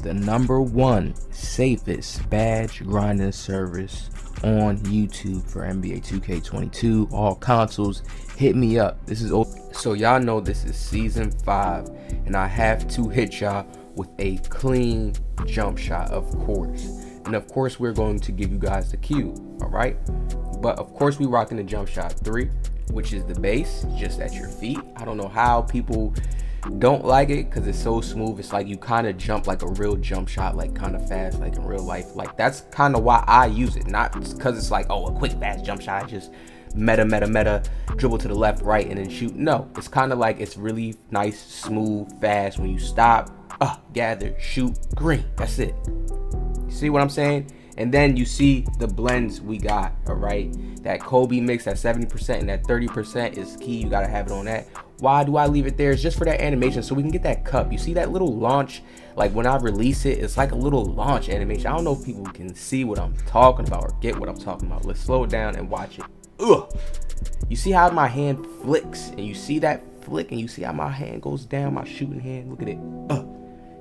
the #1 safest badge grinding service on YouTube for NBA 2K22, all consoles. Hit me up. This is so y'all know this is season 5, and I have to hit y'all with a clean jump shot, of course. And of course, we're going to give you guys the cue, all right? But of course, we rocking the jump shot 3, which is the base, just at your feet. I don't know how people don't like it, because it's so smooth. It's like you kind of jump like a real jump shot, like kind of fast, like in real life. Like that's kind of why I use it, not because it's like, oh, a quick fast jump shot, just meta dribble to the left, right, and then shoot. No, it's kind of like it's really nice, smooth, fast. When you stop, gather, shoot, green. That's it. You see what I'm saying? And then you see the blends we got, all right? That Kobe mix, that 70% and that 30% is key. You gotta have it on that. Why do I leave it there? It's just for that animation, so we can get that cup. You see that little launch? Like when I release it, it's like a little launch animation. I don't know if people can see what I'm talking about or get what I'm talking about. Let's slow it down and watch it. You see how my hand flicks, and you see that flick, and you see how my hand goes down, my shooting hand. Look at it.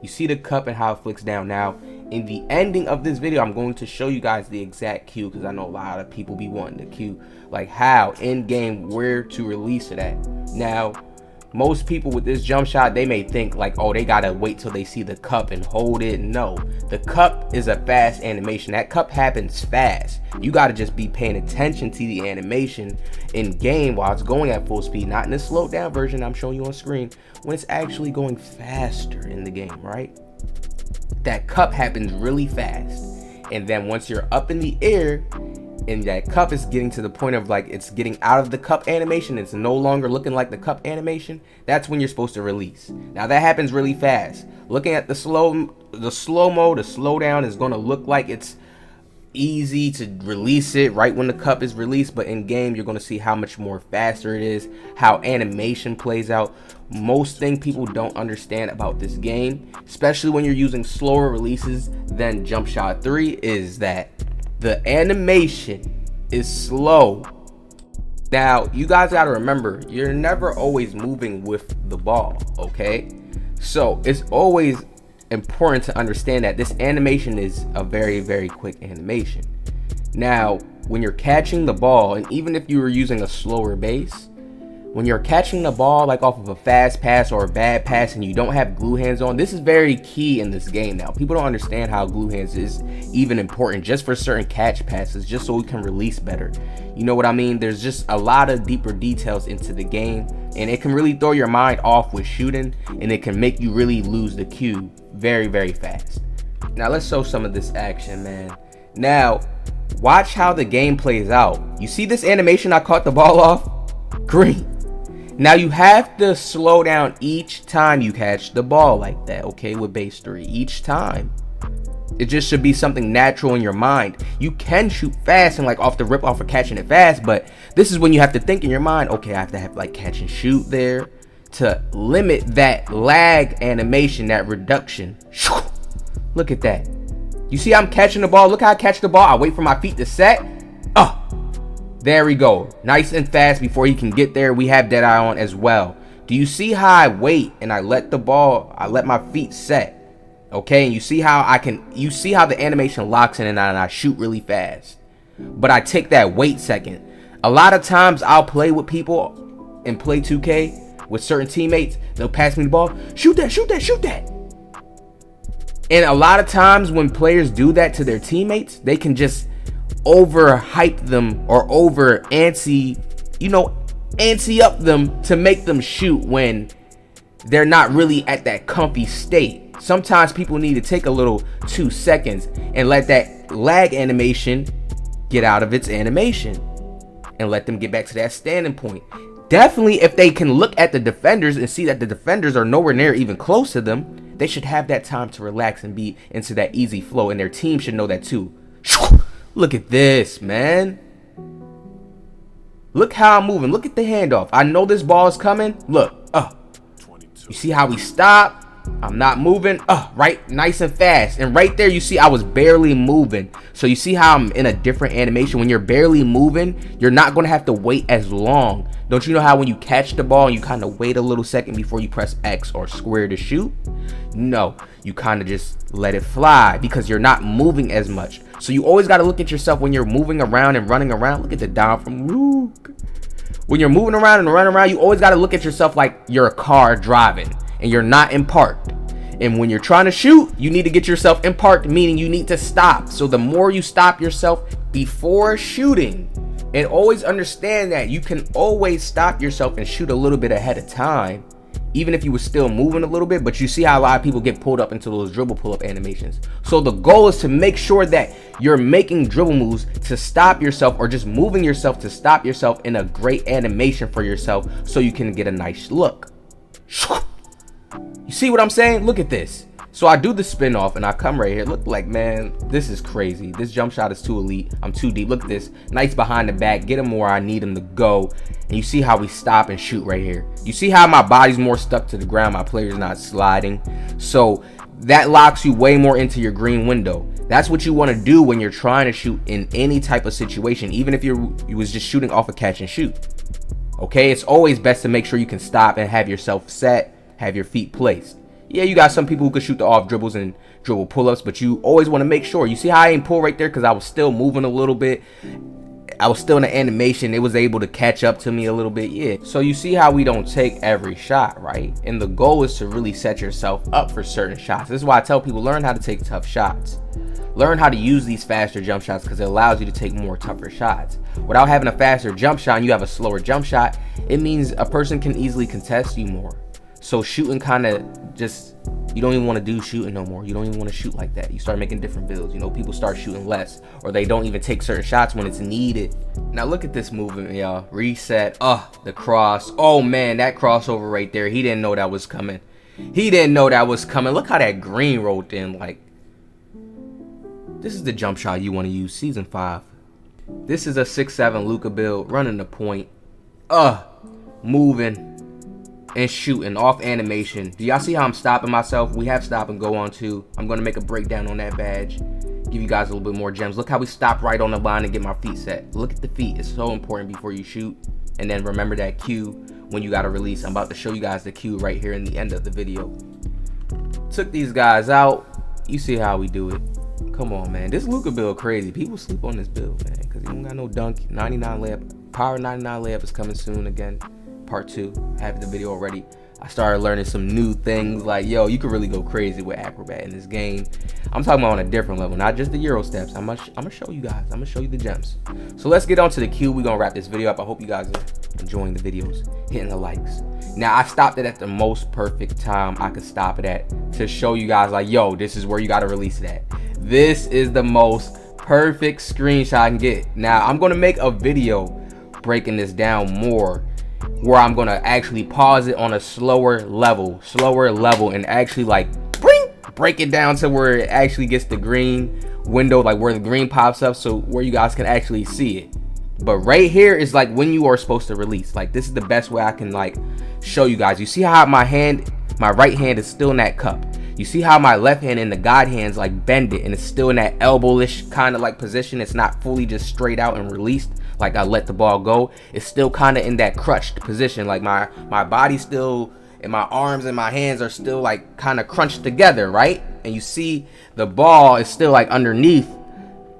You see the cup and how it flicks down. Now, in the ending of this video, I'm going to show you guys the exact cue, because I know a lot of people be wanting the cue, like how in game where to release it at. Now, most people with this jump shot, they may think like, oh, they gotta wait till they see the cup and hold it. No, the cup is a fast animation. That cup happens fast. You gotta just be paying attention to the animation in game while it's going at full speed, not in the slowed down version I'm showing you on screen, when it's actually going faster in the game, right? That cup happens really fast, and then once you're up in the air and that cup is getting to the point of like it's getting out of the cup animation, it's no longer looking like the cup animation, that's when you're supposed to release. Now that happens really fast. Looking at the slow-mo, the slowdown is going to look like it's easy to release it right when the cup is released, but in game you're going to see how much more faster it is, how animation plays out. Most thing people don't understand about this game, especially when you're using slower releases than Jump Shot 3, is that the animation is slow. Now you guys got to remember, you're never always moving with the ball, okay? So it's always important to understand that this animation is a very quick animation. Now when you're catching the ball, and even if you were using a slower base, when you're catching the ball like off of a fast pass or a bad pass and you don't have glue hands on, this is very key in this game. Now people don't understand how glue hands is even important just for certain catch passes, just so we can release better. You know what I mean? There's just a lot of deeper details into the game, and it can really throw your mind off with shooting, and it can make you really lose the cue very fast. Now let's show some of this action, man. Now watch how the game plays out. You see this animation I caught the ball off? Green. Now you have to slow down each time you catch the ball like that, okay, with base 3, each time. It just should be something natural in your mind. You can shoot fast and like off the rip off of catching it fast, but this is when you have to think in your mind, okay, I have to have like catch and shoot there to limit that lag animation, that reduction. Look at that. You see I'm catching the ball. Look how I catch the ball. I wait for my feet to set. There we go. Nice and fast before he can get there. We have Deadeye on as well. Do you see how I wait and I let my feet set? Okay, and you see how the animation locks in and I shoot really fast. But I take that wait second. A lot of times I'll play with people and play 2K with certain teammates. They'll pass me the ball. Shoot that, shoot that, shoot that. And a lot of times when players do that to their teammates, they can just overhype them or over antsy up them to make them shoot when they're not really at that comfy state. Sometimes people need to take a little 2 seconds and let that lag animation get out of its animation and let them get back to that standing point. Definitely if they can look at the defenders and see that the defenders are nowhere near even close to them, they should have that time to relax and be into that easy flow, and their team should know that too. Look at this, man. Look how I'm moving. Look at the handoff. I know this ball is coming. Look. You see how we stop? I'm not moving. Right, nice and fast. And right there, you see I was barely moving. So you see how I'm in a different animation. When you're barely moving, you're not going to have to wait as long. Don't you know how when you catch the ball, you kind of wait a little second before you press X or square to shoot? No, you kind of just let it fly because you're not moving as much. So you always got to look at yourself when you're moving around and running around. Look at the Dom from Luke. When you're moving around and running around, you always got to look at yourself like you're a car driving and you're not in park. And when you're trying to shoot, you need to get yourself in park, meaning you need to stop. So the more you stop yourself before shooting, and always understand that you can always stop yourself and shoot a little bit ahead of time, even if you were still moving a little bit. But you see how a lot of people get pulled up into those dribble pull-up animations. So the goal is to make sure that you're making dribble moves to stop yourself, or just moving yourself to stop yourself in a great animation for yourself so you can get a nice look. You see what I'm saying? Look at this. So I do the spin off and I come right here. Look, like, man, this is crazy. This jump shot is too elite. I'm too deep. Look at this. Nice behind the back. Get him where I need him to go. And you see how we stop and shoot right here. You see how my body's more stuck to the ground. My player's not sliding. So that locks you way more into your green window. That's what you want to do when you're trying to shoot in any type of situation, even if you was just shooting off a catch and shoot. Okay, it's always best to make sure you can stop and have yourself set, have your feet placed. Yeah, you got some people who could shoot the off dribbles and dribble pull-ups, but you always want to make sure. You see how I ain't pull right there because I was still moving a little bit. I was still in the animation. It was able to catch up to me a little bit. Yeah. So you see how we don't take every shot, right? And the goal is to really set yourself up for certain shots. This is why I tell people, learn how to take tough shots. Learn how to use these faster jump shots because it allows you to take more tougher shots. Without having a faster jump shot and you have a slower jump shot, it means a person can easily contest you more. So shooting kind of just, you don't even want to do shooting no more. You don't even want to shoot like that. You start making different builds. You know, people start shooting less, or they don't even take certain shots when it's needed. Now look at this movement, y'all. Reset. The cross. Oh man, that crossover right there. He didn't know that was coming. He didn't know that was coming. Look how that green rolled in. Like, this is the jump shot you want to use. Season 5. This is a 6'7" Luka build. Running the point. Moving and shooting off animation. Do y'all see how I'm stopping myself? We have stop and go on too. I'm going to make a breakdown on that badge, give you guys a little bit more gems. Look how we stop right on the line and get my feet set. Look at the feet. It's so important before you shoot. And then remember that cue when you got to release. I'm about to show you guys the cue right here in the end of the video. Took these guys out. You see how we do it. Come on, man. This Luka build crazy. People sleep on this build, man, because he don't got no dunk. 99 layup. Power 99 layup is coming soon again. Part 2. I have the video already. I started learning some new things. Like, yo, you could really go crazy with acrobat in this game. I'm talking about on a different level, not just the Euro steps. I'm gonna show you guys. I'm gonna show you the gems. So let's get on to the cue. We're gonna wrap this video up. I hope you guys are enjoying the videos, hitting the likes. Now I stopped it at the most perfect time I could stop it at to show you guys, like, yo, this is where you gotta release it at. This is the most perfect screenshot I can get. Now I'm gonna make a video breaking this down more, where I'm gonna actually pause it on a slower level, and actually like break it down to where it actually gets the green window, like where the green pops up, so where you guys can actually see it. But right here is like when you are supposed to release. Like, this is the best way I can like show you guys. You see how my right hand is still in that cup. You see how my left hand and the God hands like bend it, and it's still in that elbow-ish kind of like position. It's not fully just straight out and released like I let the ball go. It's still kind of in that crutched position. Like my body still, and my arms and my hands are still like kind of crunched together, right? And you see the ball is still like underneath,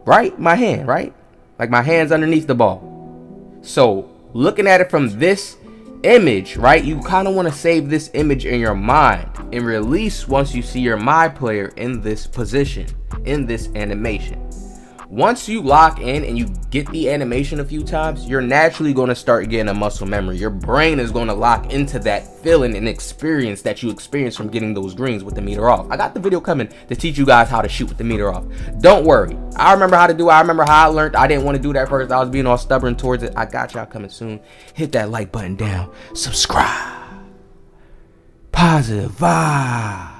right? My hand, right? Like my hand's underneath the ball. So looking at it from this image, right, you kind of want to save this image in your mind and release once you see your my player in this position, in this animation. Once you lock in and you get the animation a few times, you're naturally going to start getting a muscle memory. Your brain is going to lock into that feeling and experience that you experience from getting those greens with the meter off. I got the video coming to teach you guys how to shoot with the meter off. Don't worry. I remember how to do it. I remember how I learned. I didn't want to do that first. I was being all stubborn towards it. I got y'all coming soon. Hit that like button down. Subscribe. Positive vibe.